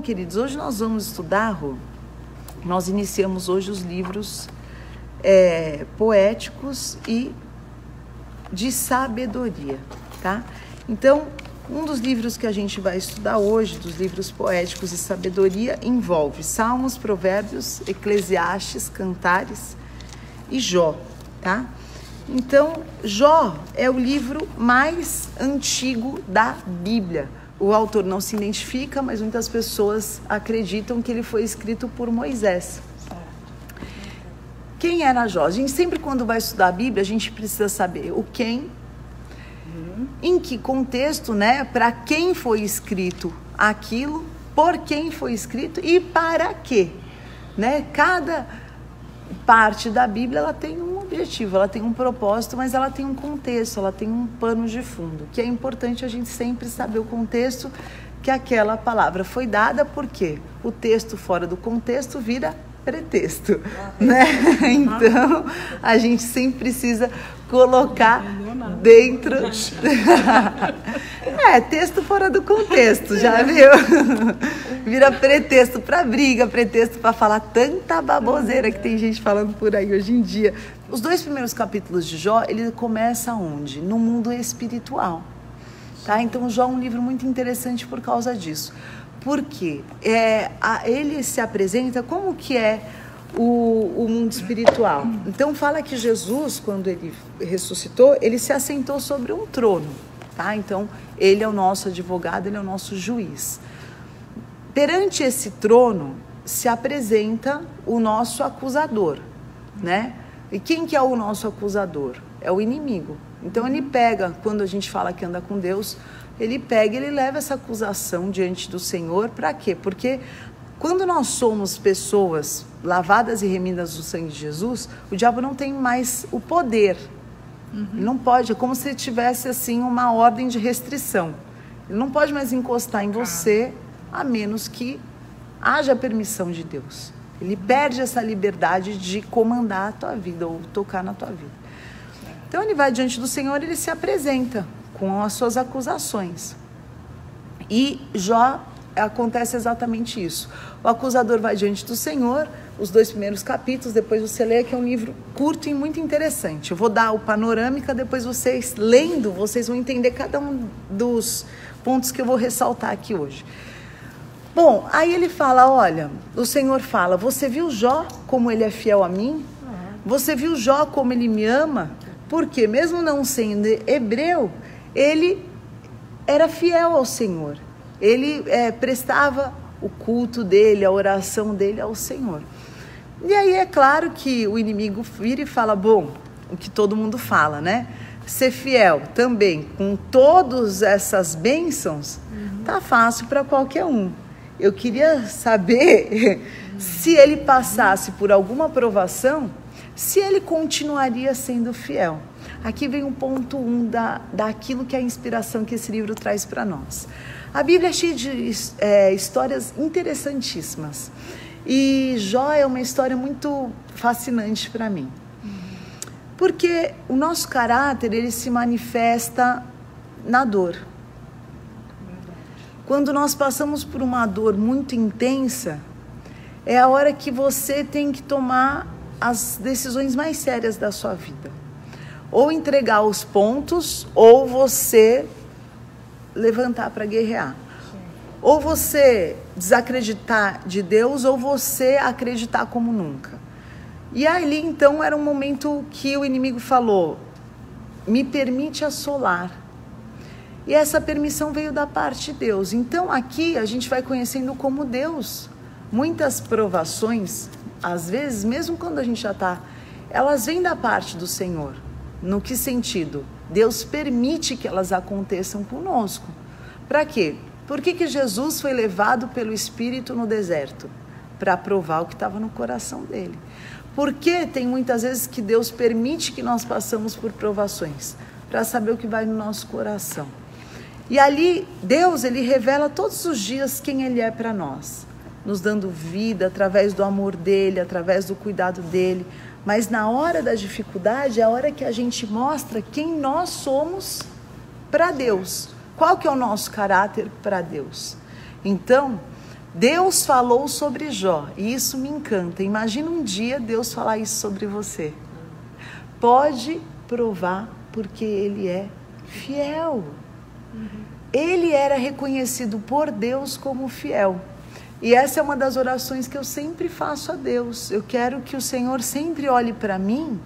Bom, queridos, hoje nós vamos estudar, nós iniciamos hoje os livros poéticos e de sabedoria, tá? Então, um dos livros que a gente vai estudar hoje, dos livros poéticos e sabedoria, envolve Salmos, Provérbios, Eclesiastes, Cantares e Jó, tá? Então, Jó é o livro mais antigo da Bíblia. O autor não se identifica, mas muitas pessoas acreditam que ele foi escrito por Moisés. Quem era Jó? A gente sempre, quando vai estudar a Bíblia, a gente precisa saber o quem, em que contexto, né? Para quem foi escrito aquilo, por quem foi escrito e para quê, né? Cada parte da Bíblia, ela tem um objetivo, ela tem um propósito, mas ela tem um contexto, ela tem um pano de fundo, que é importante a gente sempre saber o contexto que aquela palavra foi dada, porque o texto fora do contexto vira pretexto, né? Então, a gente sempre precisa colocar dentro... texto fora do contexto, já viu? Vira pretexto para briga, pretexto para falar tanta baboseira que tem gente falando por aí hoje em dia. Os 2 primeiros capítulos de Jó, ele começa onde? No mundo espiritual, tá? Então, Jó é um livro muito interessante por causa disso. Porque ele se apresenta como que é o mundo espiritual. Então fala que Jesus, quando ele ressuscitou, ele se assentou sobre um trono, tá? Então ele é o nosso advogado, ele é o nosso juiz. Perante esse trono se apresenta o nosso acusador, né? E quem que é o nosso acusador? É o inimigo. Então ele pega, quando a gente fala que anda com Deus, ele leva essa acusação diante do Senhor. Para quê? Porque quando nós somos pessoas lavadas e remidas do sangue de Jesus, o diabo não tem mais o poder. Ele não pode, é como se tivesse assim uma ordem de restrição. Ele não pode mais encostar em você, a menos que haja permissão de Deus. Ele perde essa liberdade de comandar a tua vida ou tocar na tua vida. Então ele vai diante do Senhor, ele se apresenta com as suas acusações. E Jó acontece exatamente isso. O acusador vai diante do Senhor, os 2 primeiros capítulos, depois você lê, que é um livro curto e muito interessante. Eu vou dar o panorâmica, depois vocês, lendo, vocês vão entender cada um dos pontos que eu vou ressaltar aqui hoje. Bom, aí ele fala, olha, o Senhor fala, você viu Jó como ele é fiel a mim? Você viu Jó como ele me ama? Porque mesmo não sendo hebreu, ele era fiel ao Senhor. Ele prestava o culto dele, a oração dele ao Senhor. E aí é claro que o inimigo vira e fala, bom, o que todo mundo fala, né? Ser fiel também com todas essas bênçãos, tá fácil para qualquer um. Eu queria saber se ele passasse por alguma provação, se ele continuaria sendo fiel. Aqui vem o ponto 1 daquilo que é a inspiração que esse livro traz para nós. A Bíblia é cheia de histórias interessantíssimas. E Jó é uma história muito fascinante para mim. Porque o nosso caráter, ele se manifesta na dor. Quando nós passamos por uma dor muito intensa, é a hora que você tem que tomar as decisões mais sérias da sua vida. Ou entregar os pontos, ou você levantar para guerrear. Ou você desacreditar de Deus, ou você acreditar como nunca. E ali então era um momento que o inimigo falou, me permite assolar. E essa permissão veio da parte de Deus. Então aqui a gente vai conhecendo como Deus. Muitas provações, às vezes, mesmo quando a gente já está, elas vêm da parte do Senhor. No que sentido? Deus permite que elas aconteçam conosco. Para quê? Por que Jesus foi levado pelo Espírito no deserto? Para provar o que estava no coração dele. Porque tem muitas vezes que Deus permite que nós passamos por provações, para saber o que vai no nosso coração. E ali, Deus, ele revela todos os dias quem ele é para nós, nos dando vida através do amor dele, através do cuidado dele. Mas na hora da dificuldade é a hora que a gente mostra quem nós somos para Deus. Qual que é o nosso caráter para Deus? Então, Deus falou sobre Jó, e isso me encanta. Imagina um dia Deus falar isso sobre você. Pode provar, porque ele é fiel. Ele era reconhecido por Deus como fiel. E essa é uma das orações que eu sempre faço a Deus. Eu quero que o Senhor sempre olhe para mim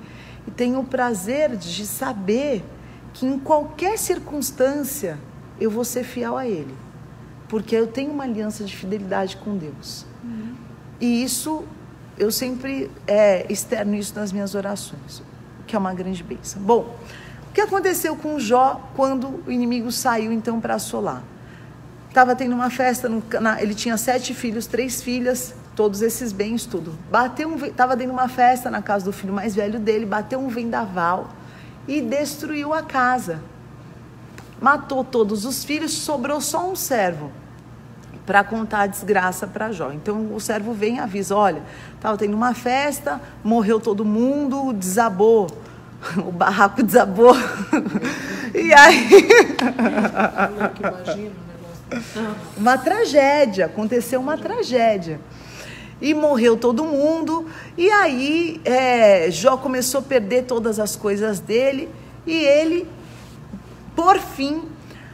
e tenha o prazer de saber que em qualquer circunstância eu vou ser fiel a Ele. Porque eu tenho uma aliança de fidelidade com Deus. E isso, eu sempre externo isso nas minhas orações, que é uma grande bênção. Bom, o que aconteceu com Jó quando o inimigo saiu então para assolar? Estava tendo uma festa, ele tinha 7 filhos, 3 filhas, todos esses bens, tudo. Estava dando uma festa na casa do filho mais velho dele, bateu um vendaval e destruiu a casa. Matou todos os filhos, sobrou só um servo para contar a desgraça para Jó. Então o servo vem e avisa, olha, estava tendo uma festa, morreu todo mundo, desabou, o barraco desabou. E aí... uma tragédia, aconteceu uma tragédia. E morreu todo mundo, e aí Jó começou a perder todas as coisas dele, e ele, por fim,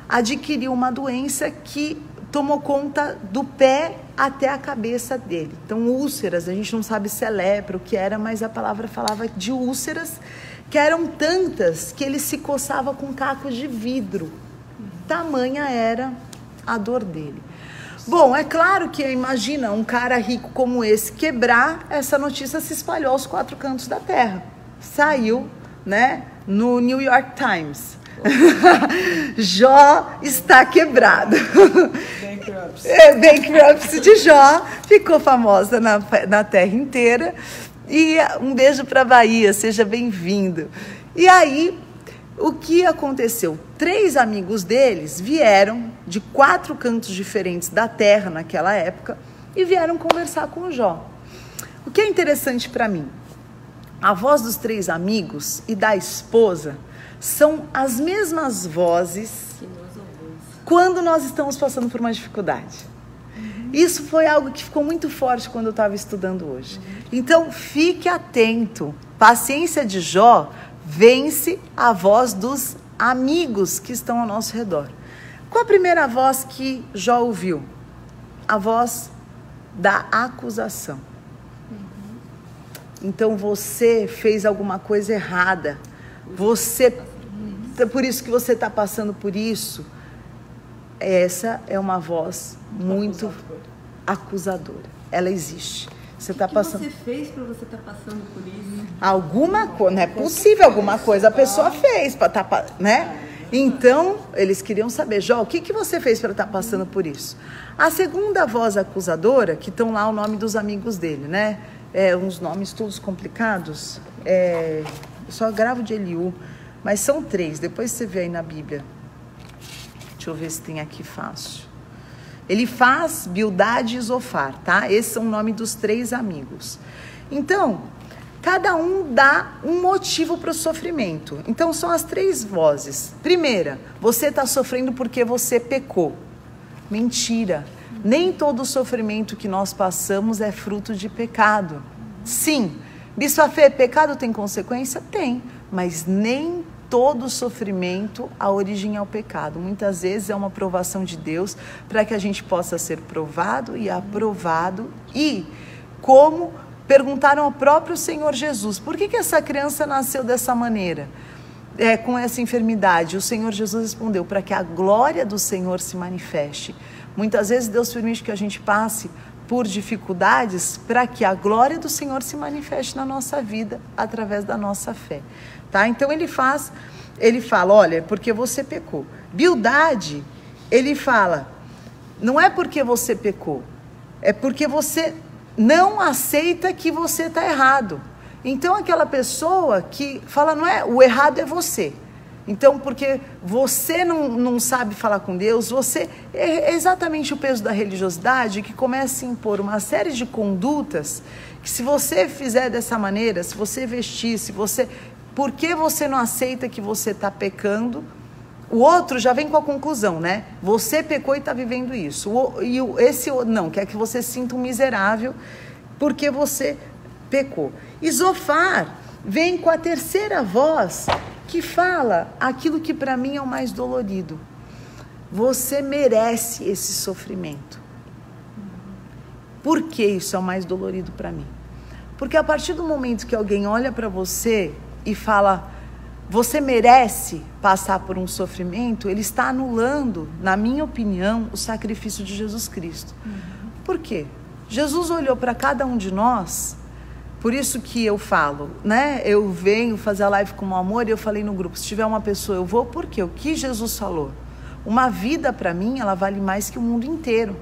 adquiriu uma doença que tomou conta do pé até a cabeça dele. Então, úlceras, a gente não sabe se é lepra, o que era, mas a palavra falava de úlceras, que eram tantas que ele se coçava com cacos de vidro. Tamanha era a dor dele. Bom, é claro que imagina um cara rico como esse quebrar, essa notícia se espalhou aos 4 cantos da terra. Saiu, né, no New York Times. Jó está quebrado. Bankruptcy de Jó ficou famosa na terra inteira. E um beijo para a Bahia, seja bem-vindo. E aí, o que aconteceu? 3 amigos deles vieram de 4 cantos diferentes da terra naquela época e vieram conversar com o Jó. O que é interessante para mim, a voz dos 3 amigos e da esposa são as mesmas vozes quando nós estamos passando por uma dificuldade. Isso foi algo que ficou muito forte quando eu estava estudando hoje. Então, fique atento. Paciência de Jó vence a voz dos amigos que estão ao nosso redor. Qual a primeira voz que Jó ouviu? A voz da acusação. Então, você fez alguma coisa errada. Por isso que você está passando por isso. Essa é uma voz muito acusadora. Ela existe. Você está passando. O que você fez para você estar passando por isso? Alguma coisa, não é possível, alguma coisa a pessoa fez para estar, né? Então, eles queriam saber, Jó, o que você fez para estar passando por isso? A segunda voz acusadora, que estão lá o nome dos amigos dele, né? Uns nomes todos complicados. Eu só gravo de Eliú, mas são 3, depois você vê aí na Bíblia. Deixa eu ver se tem aqui fácil. Elifaz, Bildade e Zofar, tá? Esses são o nome dos 3 amigos. Então, cada um dá um motivo para o sofrimento. Então, são as 3 vozes. Primeira, você está sofrendo porque você pecou. Mentira. Nem todo sofrimento que nós passamos é fruto de pecado. Sim. Bispa Fê, pecado tem consequência? Tem. Mas nem todo sofrimento, a origem é o pecado. Muitas vezes é uma provação de Deus para que a gente possa ser provado e aprovado. E como perguntaram ao próprio Senhor Jesus, por que essa criança nasceu dessa maneira? Com essa enfermidade? O Senhor Jesus respondeu, para que a glória do Senhor se manifeste. Muitas vezes Deus permite que a gente passe por dificuldades para que a glória do Senhor se manifeste na nossa vida através da nossa fé. Tá? Então ele fala, olha, porque você pecou. Bildade, ele fala, não é porque você pecou, é porque você não aceita que você está errado. Então aquela pessoa que fala, não é, o errado é você. Então, porque você não sabe falar com Deus, é exatamente o peso da religiosidade que começa a impor uma série de condutas que se você fizer dessa maneira, se você vestir, porque você não aceita que você está pecando, O outro já vem com a conclusão, né? Você pecou e está vivendo isso. Não, quer que você se sinta um miserável porque você pecou. E Zofar vem com a terceira voz que fala aquilo que para mim é o mais dolorido. Você merece esse sofrimento. Por que isso é o mais dolorido para mim? Porque a partir do momento que alguém olha para você e fala, você merece passar por um sofrimento, ele está anulando, na minha opinião, o sacrifício de Jesus Cristo. Por quê? Jesus olhou para cada um de nós, por isso que eu falo, né? Eu venho fazer a live com o amor e eu falei no grupo, se tiver uma pessoa eu vou, por quê? O que Jesus falou? Uma vida para mim, ela vale mais que o mundo inteiro.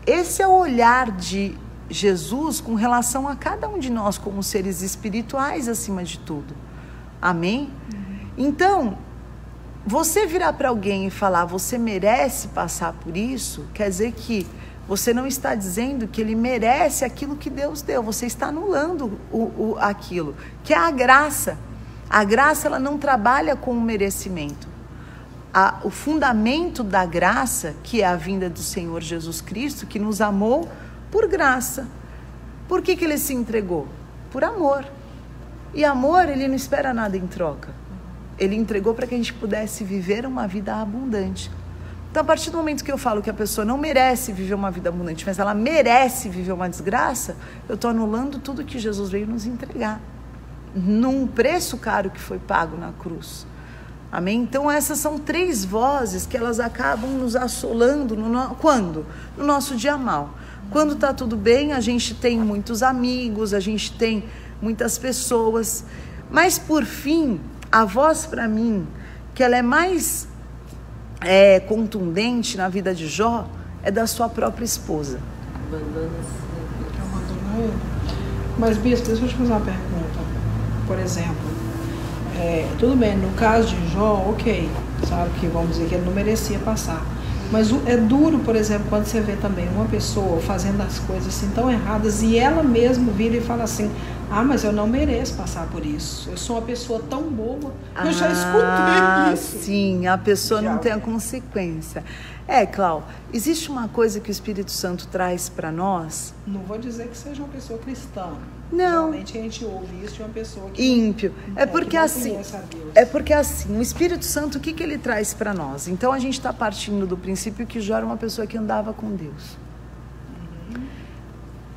Esse é o olhar de Jesus com relação a cada um de nós como seres espirituais acima de tudo. Amém? Então, você virar para alguém e falar, você merece passar por isso, quer dizer que você não está dizendo que ele merece aquilo que Deus deu, você está anulando aquilo, que é a graça. A graça, ela não trabalha com o merecimento. O fundamento da graça, que é a vinda do Senhor Jesus Cristo, que nos amou por graça. Por que ele se entregou? Por amor. E amor, ele não espera nada em troca. Ele entregou para que a gente pudesse viver uma vida abundante. Então, a partir do momento que eu falo que a pessoa não merece viver uma vida abundante, mas ela merece viver uma desgraça, eu estou anulando tudo que Jesus veio nos entregar. Num preço caro que foi pago na cruz. Amém? Então essas são três vozes que elas acabam nos assolando quando? No nosso dia mal. Quando está tudo bem, a gente tem muitos amigos, a gente tem muitas pessoas, mas por fim, a voz para mim, que ela é mais contundente na vida de Jó, é da sua própria esposa. Mas Bispo, deixa eu te fazer uma pergunta. Por exemplo, tudo bem, no caso de Jó, ok, sabe que vamos dizer que ele não merecia passar, mas é duro, por exemplo, quando você vê também uma pessoa fazendo as coisas assim tão erradas e ela mesma vira e fala assim, mas eu não mereço passar por isso, eu sou uma pessoa tão boa, eu já escutei isso. Sim, a pessoa não tem a consequência. Clau, existe uma coisa que o Espírito Santo traz para nós. Não vou dizer que seja uma pessoa cristã. Não. Geralmente a gente ouve isso de uma pessoa que ímpio. Porque assim, o Espírito Santo, o que ele traz para nós? Então a gente está partindo do princípio que Jó era uma pessoa que andava com Deus.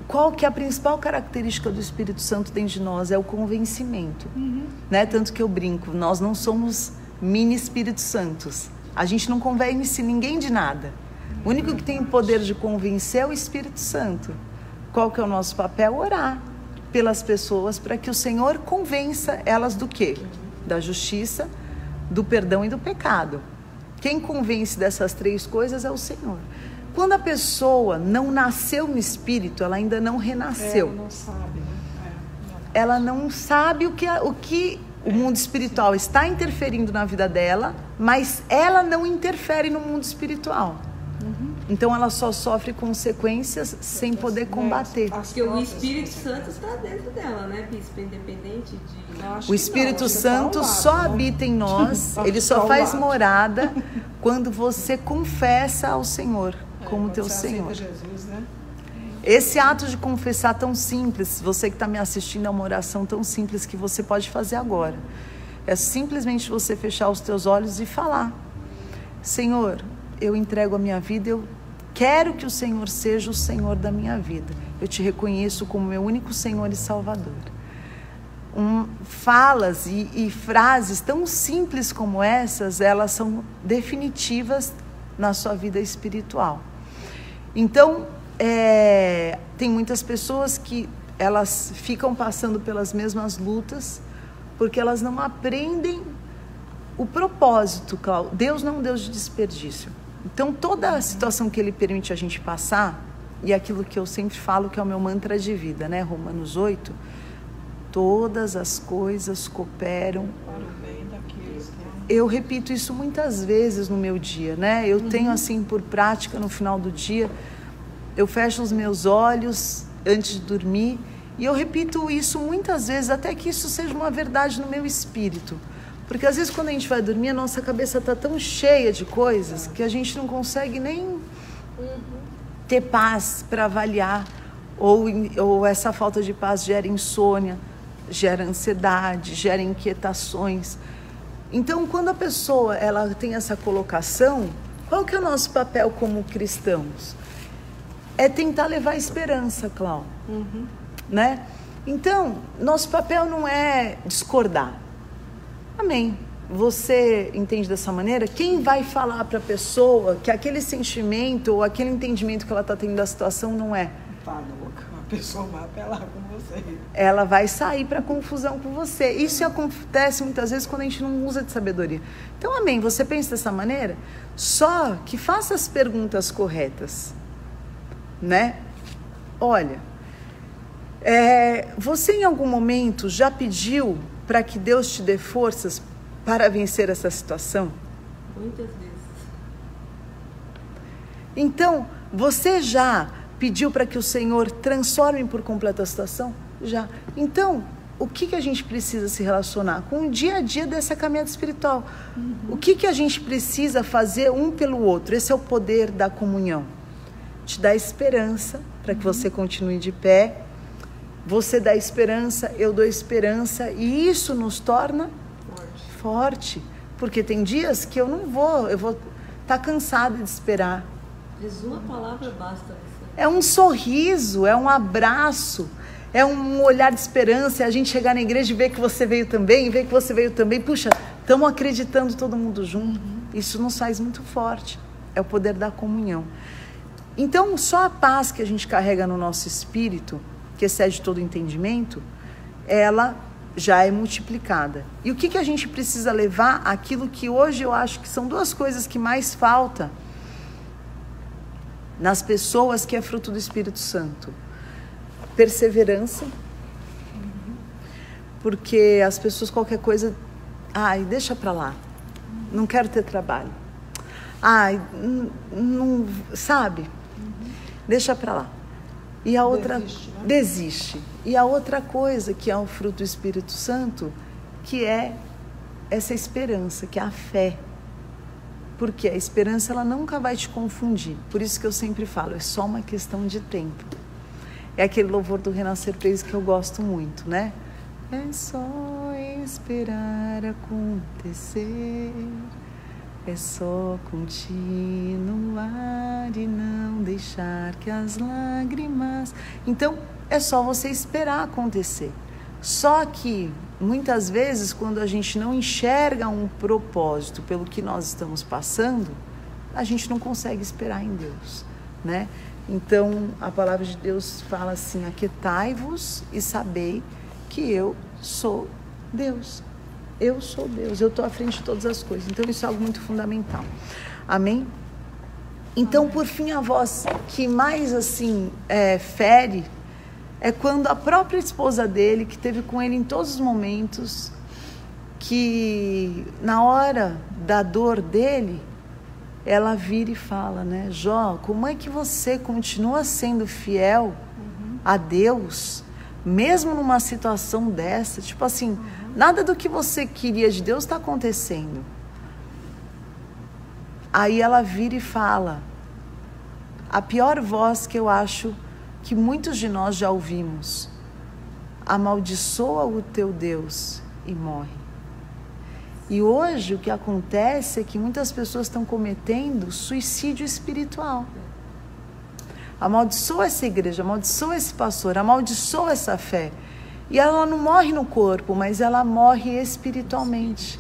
Qual que é a principal característica do Espírito Santo dentro de nós? É o convencimento. Né? Tanto que eu brinco, nós não somos mini Espíritos Santos. A gente não convence ninguém de nada. O único que tem o poder de convencer é o Espírito Santo. Qual que é o nosso papel? Orar pelas pessoas para que o Senhor convença elas do quê? Da justiça, do perdão e do pecado. Quem convence dessas três coisas é o Senhor. Quando a pessoa não nasceu no Espírito, ela ainda não renasceu. Ela não sabe, né? Ela não sabe o que o mundo espiritual está interferindo na vida dela, mas ela não interfere no mundo espiritual. Então ela só sofre consequências sem poder combater. Porque o Espírito Santo está dentro dela, né, Bispo? Independente de... O Espírito Santo só habita em nós, ele só faz morada quando você confessa ao Senhor como teu Senhor. Jesus, né? Esse ato de confessar tão simples, você que está me assistindo, é uma oração tão simples que você pode fazer agora. É simplesmente você fechar os teus olhos e falar: Senhor, eu entrego a minha vida, eu quero que o Senhor seja o Senhor da minha vida. Eu te reconheço como meu único Senhor e Salvador. Falas e frases tão simples como essas, elas são definitivas na sua vida espiritual. Então, tem muitas pessoas que elas ficam passando pelas mesmas lutas porque elas não aprendem o propósito, Cláudio. Deus não é um Deus de desperdício. Então, toda a situação que Ele permite a gente passar, e aquilo que eu sempre falo que é o meu mantra de vida, né? Romanos 8, todas as coisas cooperam para o bem daqueles que... Eu repito isso muitas vezes no meu dia, né? Eu tenho assim por prática no final do dia, eu fecho os meus olhos antes de dormir e eu repito isso muitas vezes até que isso seja uma verdade no meu espírito. Porque às vezes quando a gente vai dormir, a nossa cabeça está tão cheia de coisas que a gente não consegue nem ter paz para avaliar. Ou essa falta de paz gera insônia, gera ansiedade, gera inquietações. Então, quando a pessoa ela tem essa colocação, qual que é o nosso papel como cristãos? É tentar levar esperança, Cláudia. Né? Então, nosso papel não é discordar. Amém. Você entende dessa maneira? Quem vai falar para a pessoa que aquele sentimento ou aquele entendimento que ela está tendo da situação não é? Tá louca, a pessoa vai apelar com você. Ela vai sair para confusão com você. Isso acontece muitas vezes quando a gente não usa de sabedoria. Então, amém, você pensa dessa maneira? Só que faça as perguntas corretas. Né? Olha, você em algum momento já pediu para que Deus te dê forças para vencer essa situação? Muitas vezes. Então, você já pediu para que o Senhor transforme por completo a situação? Já. Então, o que a gente precisa se relacionar? Com o dia a dia dessa caminhada espiritual. O que a gente precisa fazer um pelo outro? Esse é o poder da comunhão. Te dá esperança para que você continue de pé. Você dá esperança, eu dou esperança. E isso nos torna forte. Porque tem dias que eu vou estar cansada de esperar. Resuma a palavra, basta você. É um sorriso, é um abraço, é um olhar de esperança, é a gente chegar na igreja e ver que você veio também, ver que você veio também. Puxa, estamos acreditando todo mundo junto. Isso nos faz muito forte. É o poder da comunhão. Então, só a paz que a gente carrega no nosso espírito, que excede todo entendimento, ela já é multiplicada. E o que a gente precisa levar? Aquilo que hoje eu acho que são duas coisas que mais falta nas pessoas, que é fruto do Espírito Santo. Perseverança. Porque as pessoas, qualquer coisa, deixa pra lá. Não quero ter trabalho. Não, sabe? Deixa pra lá. E a outra desiste. E a outra coisa que é o fruto do Espírito Santo, que é essa esperança, que é a fé. Porque a esperança ela nunca vai te confundir. Por isso que eu sempre falo, é só uma questão de tempo. É aquele louvor do Renascer Praise que eu gosto muito, né? É só esperar acontecer. É só continuar e não deixar que as lágrimas... Então, é só você esperar acontecer. Só que, muitas vezes, quando a gente não enxerga um propósito pelo que nós estamos passando, a gente não consegue esperar em Deus, né? Então, a palavra de Deus fala assim, aquietai-vos e sabei que eu sou Deus. Eu sou Deus, eu estou à frente de todas as coisas. Então, isso é algo muito fundamental. Amém? Então, por fim, a voz que mais, assim, fere é quando a própria esposa dele, que esteve com ele em todos os momentos, que na hora da dor dele, ela vira e fala, né? Jó, como é que você continua sendo fiel a Deus, mesmo numa situação dessa? Tipo assim, nada do que você queria de Deus está acontecendo. Aí ela vira e fala, a pior voz que eu acho que muitos de nós já ouvimos: amaldiçoa o teu Deus e morre. E hoje o que acontece é que muitas pessoas estão cometendo suicídio espiritual. Amaldiçoa essa igreja, amaldiçoa esse pastor, amaldiçoa essa fé. E ela não morre no corpo, mas ela morre espiritualmente.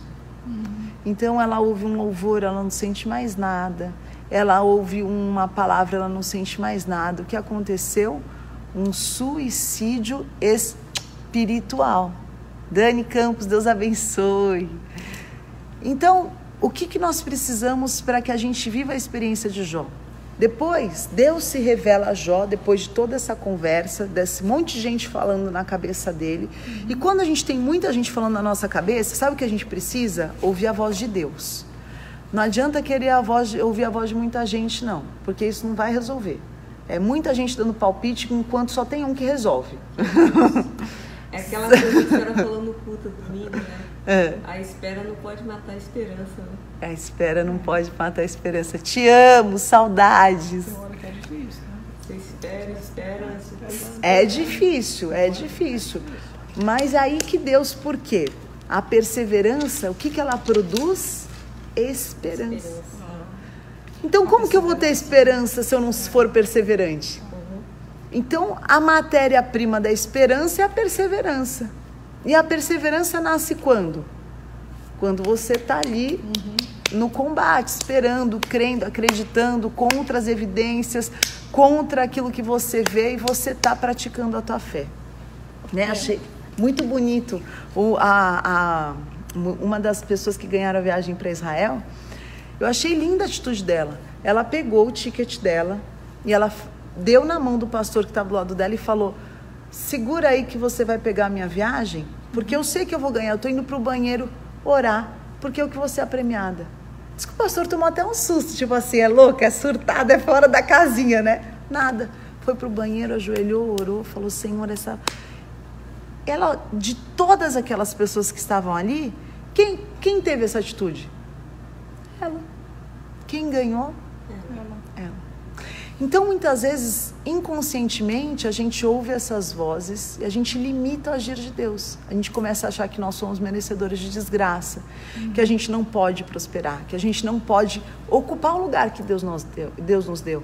Então ela ouve um louvor, ela não sente mais nada. Ela ouve uma palavra, ela não sente mais nada. O que aconteceu? Um suicídio espiritual. Dani Campos, Deus abençoe. Então, o que nós precisamos para que a gente viva a experiência de Jó? Depois, Deus se revela a Jó, depois de toda essa conversa, desse monte de gente falando na cabeça dele. E quando a gente tem muita gente falando na nossa cabeça, sabe o que a gente precisa? Ouvir a voz de Deus. Não adianta querer ouvir a voz de muita gente, não, porque isso não vai resolver. É muita gente dando palpite enquanto só tem um que resolve. Aquela coisa que a senhora falou no culto domingo, né? É. A espera não pode matar a esperança, né? A espera não pode matar a esperança. Te amo, saudades. Tem hora que é difícil, né? Você espera. É difícil, é difícil. Mas aí que Deus, por quê? A perseverança, o que ela produz? Esperança. Então, como que eu vou ter esperança se eu não for perseverante? Então, a matéria-prima da esperança é a perseverança. E a perseverança nasce quando? Quando você está ali no combate, esperando, crendo, acreditando, contra as evidências, contra aquilo que você vê e você está praticando a tua fé. Né? Achei muito bonito. Uma das pessoas que ganharam a viagem para Israel, eu achei linda a atitude dela. Ela pegou o ticket dela e ela deu na mão do pastor que estava do lado dela e falou: segura aí que você vai pegar a minha viagem, porque eu sei que eu vou ganhar, eu estou indo para o banheiro orar, porque eu que vou ser a premiada. Diz que o pastor tomou até um susto, tipo assim, é louca, é surtada, é fora da casinha, né? Nada. Foi para o banheiro, ajoelhou, orou, falou: Senhor, ela, de todas aquelas pessoas que estavam ali, quem teve essa atitude? Ela. Quem ganhou? Ela. Então, muitas vezes, inconscientemente, a gente ouve essas vozes e a gente limita o agir de Deus. A gente começa a achar que nós somos merecedores de desgraça, que a gente não pode prosperar, que a gente não pode ocupar o lugar que Deus nos deu.